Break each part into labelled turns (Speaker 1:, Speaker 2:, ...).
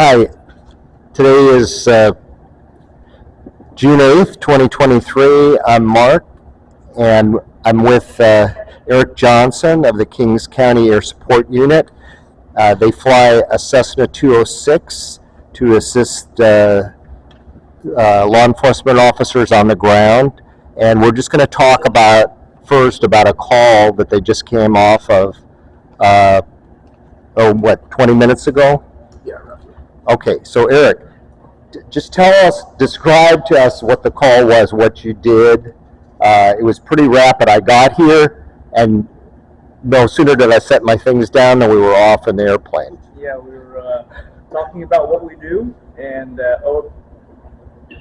Speaker 1: Hi, today is June 8th, 2023. I'm Mark, and I'm with Eric Johnson of the Kings County Air Support Unit. They fly a Cessna 206 to assist law enforcement officers on the ground, and we're just going to talk first about a call that they just came off of, 20 minutes ago?
Speaker 2: Yeah, roughly.
Speaker 1: Okay, so Eric, just describe to us what the call was, what you did. It was pretty rapid. I got here, and no sooner did I set my things down than we were off in the airplane.
Speaker 2: Yeah, we were talking about what we do, and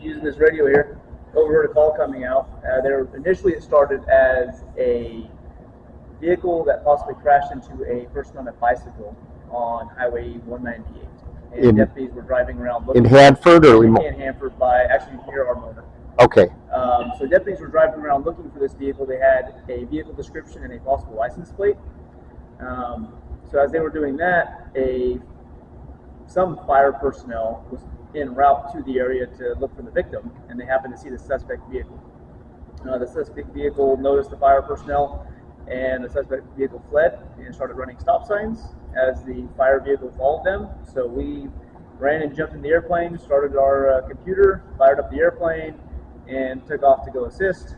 Speaker 2: using this radio here, overheard a call coming out. Initially it started as a vehicle that possibly crashed into a person on a bicycle on Highway 198. And deputies were driving around looking.
Speaker 1: In Hanford or
Speaker 2: in Hanford, actually near our motor.
Speaker 1: Okay.
Speaker 2: So deputies were driving around looking for this vehicle. They had a vehicle description and a possible license plate. So as they were doing that, some fire personnel was en route to the area to look for the victim, and they happened to see the suspect vehicle. The suspect vehicle noticed the fire personnel, and the suspect vehicle fled and started running stop signs as the fire vehicle followed them. So we ran and jumped in the airplane, started our computer, fired up the airplane, and took off to go assist.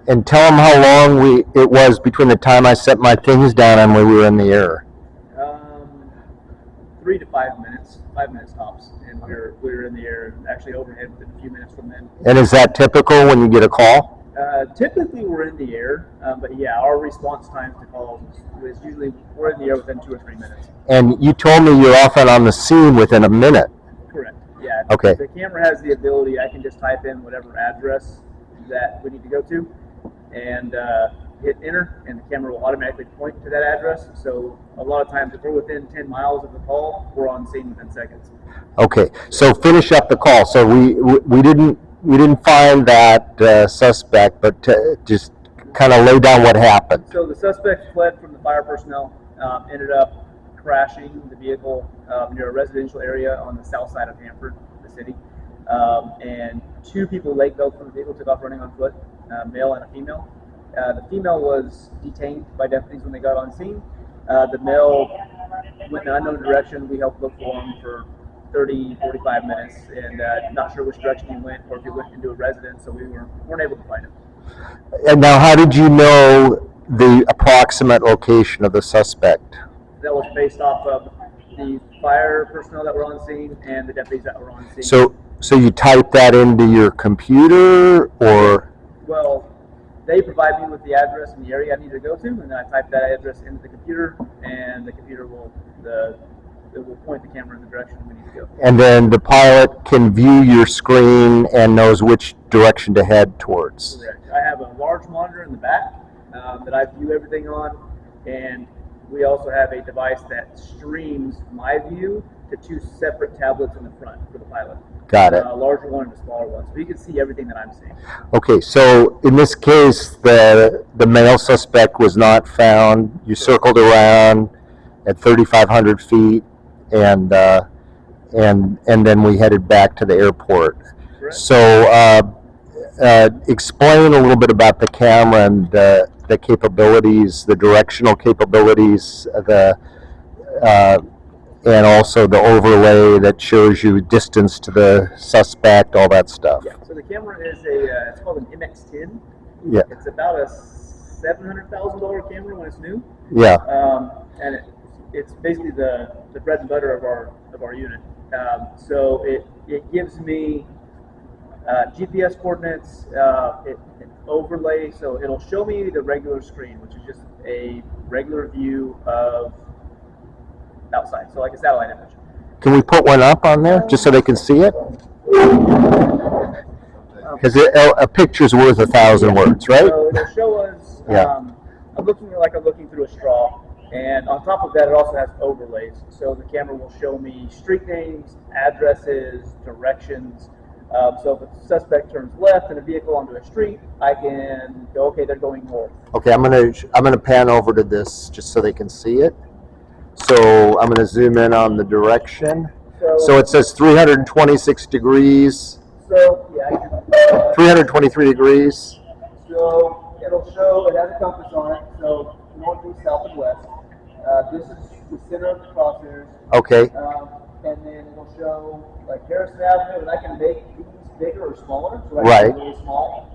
Speaker 1: And tell them how long it was between the time I set my things down and when we were in the air.
Speaker 2: 3 to 5 minutes, 5 minutes tops, and we were in the air, actually overhead within a few minutes from then.
Speaker 1: And is that typical when you get a call?
Speaker 2: Typically we're in the air, but yeah, our response times to calls is usually we're in the air within 2 or 3 minutes.
Speaker 1: And you told me you're often on the scene within a minute.
Speaker 2: Correct. Yeah.
Speaker 1: Okay.
Speaker 2: The camera has the ability, I can just type in whatever address that we need to go to and hit enter, and the camera will automatically point to that address. So a lot of times if we're within 10 miles of the call, we're on scene within seconds.
Speaker 1: Okay, so finish up the call. So we didn't find that suspect, but just kind of lay down what happened.
Speaker 2: So the suspect fled from the fire personnel, ended up crashing the vehicle near a residential area on the south side of Hanford, the city. And 2 people leg bailed from the vehicle, took off running on foot, male and a female. The female was detained by deputies when they got on scene. The male went in an unknown direction. We helped look for him for 30, 45 minutes, and not sure which direction he went or if he went into a residence, so we weren't able to find him.
Speaker 1: And now, how did you know the approximate location of the suspect?
Speaker 2: That was based off of the fire personnel that were on scene and the deputies that were on scene.
Speaker 1: So you typed that into your computer, or?
Speaker 2: Well, they provide me with the address and the area I need to go to, and then I type that address into the computer, and the computer will point the camera in the direction we need to go.
Speaker 1: And then the pilot can view your screen and knows which direction to head towards.
Speaker 2: Correct. I have a large monitor in the back that I view everything on, and we also have a device that streams my view to 2 separate tablets in the front for the pilot.
Speaker 1: Got it.
Speaker 2: A larger one and a smaller one, so he can see everything that I'm seeing.
Speaker 1: Okay, so in this case, the male suspect was not found. You circled around at 3,500 feet, and then we headed back to the airport.
Speaker 2: Correct.
Speaker 1: So explain a little bit about the camera and the capabilities, the directional capabilities, and also the overlay that shows you distance to the suspect, all that stuff.
Speaker 2: Yeah, so the camera is it's called an MX-10.
Speaker 1: Yeah.
Speaker 2: It's about a $700,000 camera when it's new.
Speaker 1: Yeah.
Speaker 2: And it's basically the bread and butter of our unit. So it gives me GPS coordinates, an overlay, so it'll show me the regular screen, which is just a regular view of outside, so like a satellite image.
Speaker 1: Can we put one up on there just so they can see it? Because a picture's worth 1,000 words, right?
Speaker 2: So it'll show us. I'm looking through a straw, and on top of that, it also has overlays. So the camera will show me street names, addresses, directions. So if a suspect turns left in a vehicle onto a street, I can go, okay, they're going north.
Speaker 1: Okay, I'm gonna pan over to this just so they can see it. So I'm gonna zoom in on the direction.
Speaker 2: So
Speaker 1: So it says 326 degrees,
Speaker 2: So yeah,
Speaker 1: 323 degrees.
Speaker 2: so it'll show, it has a compass on it, so north, east, south, and west. This is the center of the crosshairs.
Speaker 1: Okay.
Speaker 2: And then it'll show like Harrison Avenue, and I can make these bigger or smaller, so I can
Speaker 1: Right.
Speaker 2: make it really small.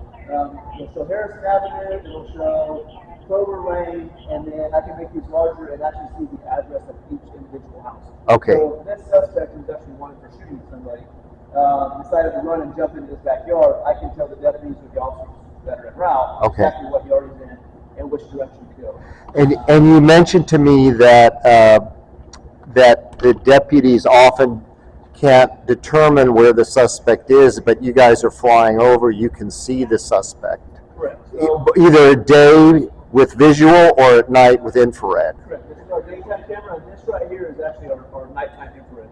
Speaker 2: It'll show Harrison Avenue, it'll show Clover Lane, and then I can make these larger and actually see the address of each individual house.
Speaker 1: Okay.
Speaker 2: So this suspect who's actually wanted for shooting somebody decided to run and jump into his backyard. I can tell the deputies or the officers that are en route
Speaker 1: Okay.
Speaker 2: exactly what yard he's in and which direction to go.
Speaker 1: And you mentioned to me that that the deputies often can't determine where the suspect is, but you guys are flying over, you can see the suspect.
Speaker 2: Correct. So,
Speaker 1: Either at day with visual or at night with infrared.
Speaker 2: correct. This is our daytime camera, and this right here is actually our nighttime infrared.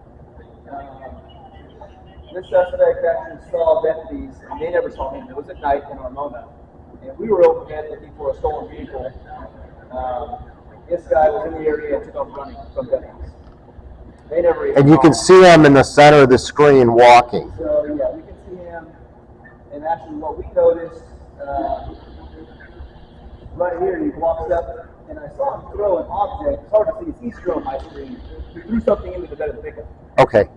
Speaker 2: This suspect actually saw deputies, and they never saw him. It was at night in Armona, and we were overhead looking for a stolen vehicle. This guy was in the area and took off running from deputies. They never even
Speaker 1: And you
Speaker 2: saw
Speaker 1: can
Speaker 2: him.
Speaker 1: see him in the center of the screen walking.
Speaker 2: So yeah, we can see him. And actually, what we noticed right here, he walks up, and I saw him throw an object. It's hard to see. He's thrown my screen. He threw something into the bed of the pickup.
Speaker 1: Okay.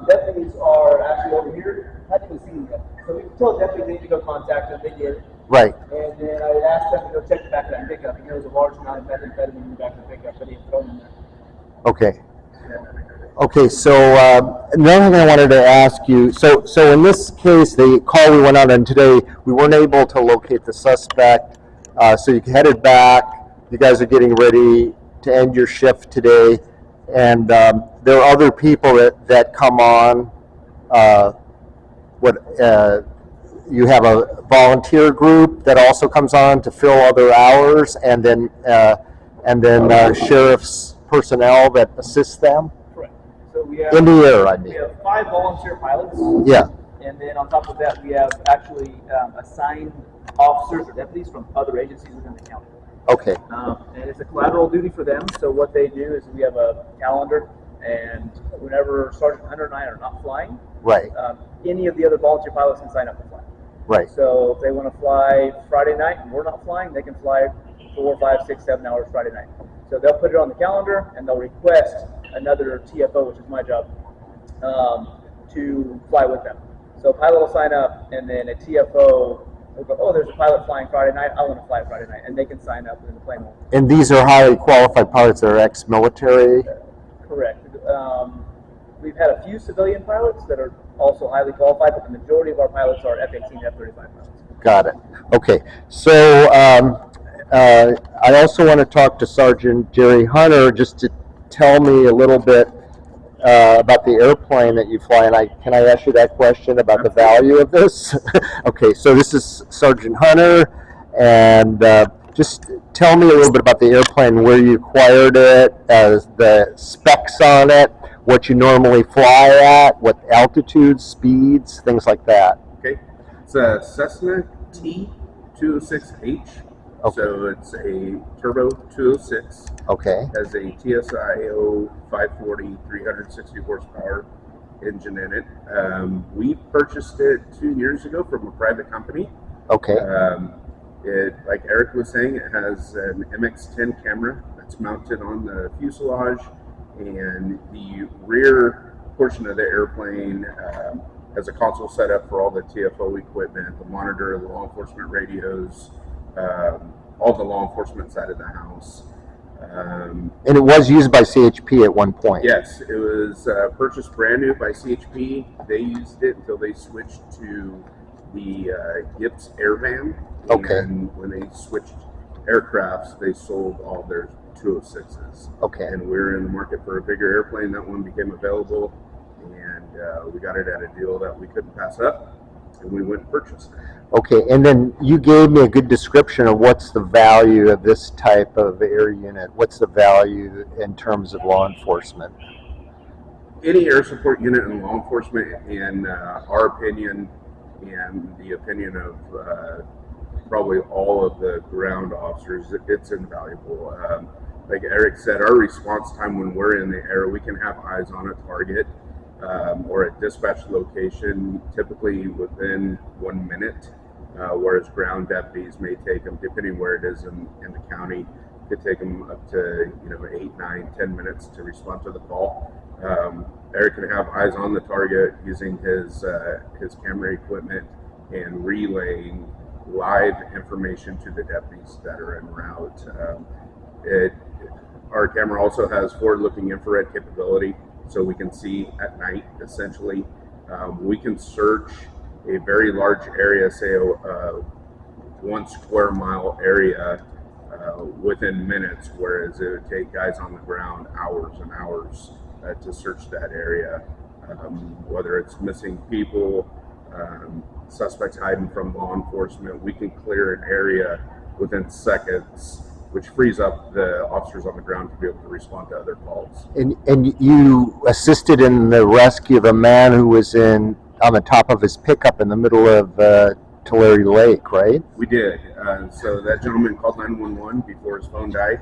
Speaker 2: Deputies are actually over here. Hadn't even seen him yet. So we told deputies they need to go contact him. They did.
Speaker 1: Right.
Speaker 2: And then I asked them to go check the back of that pickup, and there was a large amount of methamphetamine in the back of the pickup that he had thrown in there.
Speaker 1: Okay. Okay, so another thing I wanted to ask you, so in this case, the call we went out on today, we weren't able to locate the suspect, so you headed back, you guys are getting ready to end your shift today, and there are other people that come on. You have a volunteer group that also comes on to fill other hours, and then sheriff's personnel that assist them?
Speaker 2: Correct. So we have
Speaker 1: In the air, I
Speaker 2: we
Speaker 1: mean.
Speaker 2: have 5 volunteer pilots.
Speaker 1: Yeah.
Speaker 2: And then on top of that, we have actually assigned officers or deputies from other agencies within the county.
Speaker 1: Okay.
Speaker 2: And it's a collateral duty for them. So what they do is we have a calendar, and whenever Sergeant Hunter and I are not flying,
Speaker 1: Right.
Speaker 2: any of the other volunteer pilots can sign up to fly.
Speaker 1: Right.
Speaker 2: So if they want to fly Friday night and we're not flying, they can fly 4, 5, 6, 7 hours Friday night. So they'll put it on the calendar and they'll request another TFO, which is my job, to fly with them. So a pilot will sign up, and then a TFO will go, oh, there's a pilot flying Friday night, I want to fly Friday night, and they can sign up, and the plane will.
Speaker 1: And these are highly qualified pilots that are ex-military?
Speaker 2: Correct. We've had a few civilian pilots that are also highly qualified, but the majority of our pilots are F-18, F-35 pilots.
Speaker 1: Got it. Okay. So I also want to talk to Sergeant Jerry Hunter just to tell me a little bit about the airplane that you fly. And can I ask you that question about the value of this? Okay. So this is Sergeant Hunter, and just tell me a little bit about the airplane, where you acquired it, the specs on it, what you normally fly at, what altitudes, speeds, things like that.
Speaker 3: Okay, it's a Cessna T206H.
Speaker 1: Okay.
Speaker 3: So it's a turbo 206.
Speaker 1: Okay.
Speaker 3: Has a TSIO 540 360 horsepower engine in it. We purchased it 2 years ago from a private company.
Speaker 1: Okay.
Speaker 3: It, like Eric was saying, it has an MX-10 camera that's mounted on the fuselage, and the rear portion of the airplane has a console set up for all the TFO equipment, the monitor, the law enforcement radios, all the law enforcement side of the house.
Speaker 1: And it was used by CHP at one point.
Speaker 3: Yes, it was purchased brand new by CHP. They used it until they switched to the Gibbs Airvan.
Speaker 1: Okay.
Speaker 3: And when they switched aircrafts, they sold all their 206s.
Speaker 1: Okay.
Speaker 3: And we were in the market for a bigger airplane. That one became available, and we got it at a deal that we couldn't pass up, and we went and purchased it.
Speaker 1: Okay, and then you gave me a good description of what's the value of this type of air unit. What's the value in terms of law enforcement?
Speaker 3: Any air support unit in law enforcement, in our opinion, and the opinion of probably all of the ground officers, it's invaluable. Like Eric said, our response time when we're in the air, we can have eyes on a target. or a dispatch location, typically within 1 minute, whereas ground deputies may take them, depending where it is in the county, could take them up to 8, 9, 10 minutes to respond to the call. Eric can have eyes on the target using his camera equipment and relaying live information to the deputies that are en route. Our camera also has forward-looking infrared capability, so we can see at night, essentially. We can search a very large area, say a 1 square mile area, within minutes, whereas it would take guys on the ground hours and hours to search that area. Whether it's missing people, suspects hiding from law enforcement, we can clear an area within seconds, which frees up the officers on the ground to be able to respond to other calls.
Speaker 1: And you assisted in the rescue of a man who was on the top of his pickup in the middle of Tulare Lake, right?
Speaker 3: We did. So that gentleman called 911 before his phone died.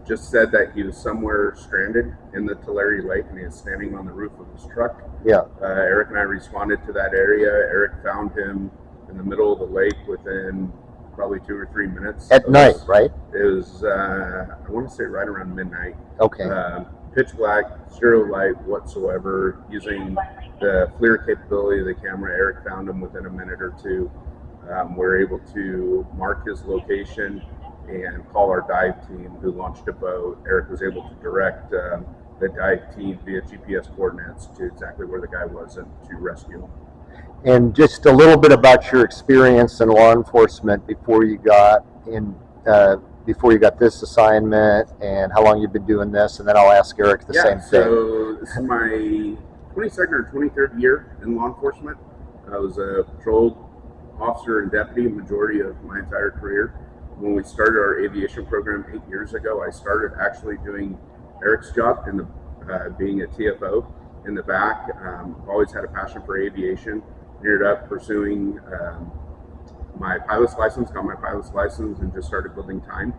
Speaker 3: Just said that he was somewhere stranded in the Tulare Lake and he was standing on the roof of his truck.
Speaker 1: Yeah.
Speaker 3: Eric and I responded to that area. Eric found him in the middle of the lake within probably 2 or 3 minutes.
Speaker 1: At night, right?
Speaker 3: It was, I want to say right around midnight.
Speaker 1: Okay.
Speaker 3: Pitch black, zero light whatsoever. Using the FLIR capability of the camera, Eric found him within a minute or two. We're able to mark his location and call our dive team who launched a boat. Eric was able to direct the dive team via GPS coordinates to exactly where the guy was and to rescue him.
Speaker 1: And just a little bit about your experience in law enforcement before you got this assignment, and how long you've been doing this, and then I'll ask Eric the same thing.
Speaker 3: So this is my 22nd or 23rd year in law enforcement. I was a patrol officer and deputy majority of my entire career. When we started our aviation program 8 years ago, I started actually doing Eric's job in being a TFO in the back. I've always had a passion for aviation. Ended up pursuing my pilot's license, got my pilot's license, and just started building time.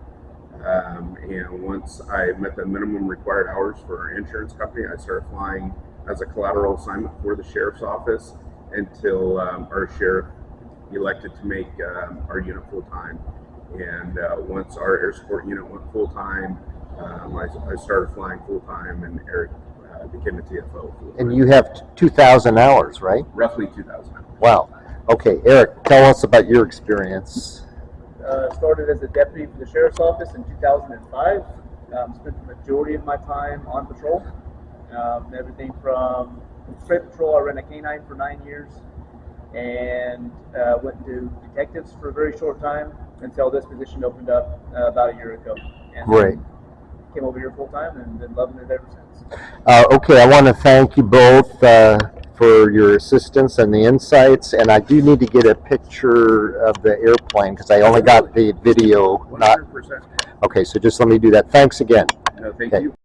Speaker 3: And once I met the minimum required hours for our insurance company, I started flying as a collateral assignment for the sheriff's office until our sheriff elected to make our unit full-time. And once our air support unit went full-time, I started flying full-time, and Eric became a TFO full-time.
Speaker 1: And you have 2,000 hours, right?
Speaker 3: Roughly 2,000 hours.
Speaker 1: Wow. Okay, Eric, tell us about your experience.
Speaker 2: Started as a deputy for the sheriff's office in 2005. Spent the majority of my time on patrol. Everything from straight patrol, I ran a K-9 for 9 years, and went into detectives for a very short time until this position opened up about a year ago. And
Speaker 1: Great.
Speaker 2: Came over here full time and been loving it ever since.
Speaker 1: Okay, I want to thank you both for your assistance and the insights, and I do need to get a picture of the airplane because I only got the video.
Speaker 3: 100%.
Speaker 1: Okay, so just let me do that. Thanks again.
Speaker 3: No, thank
Speaker 1: Okay.
Speaker 3: you.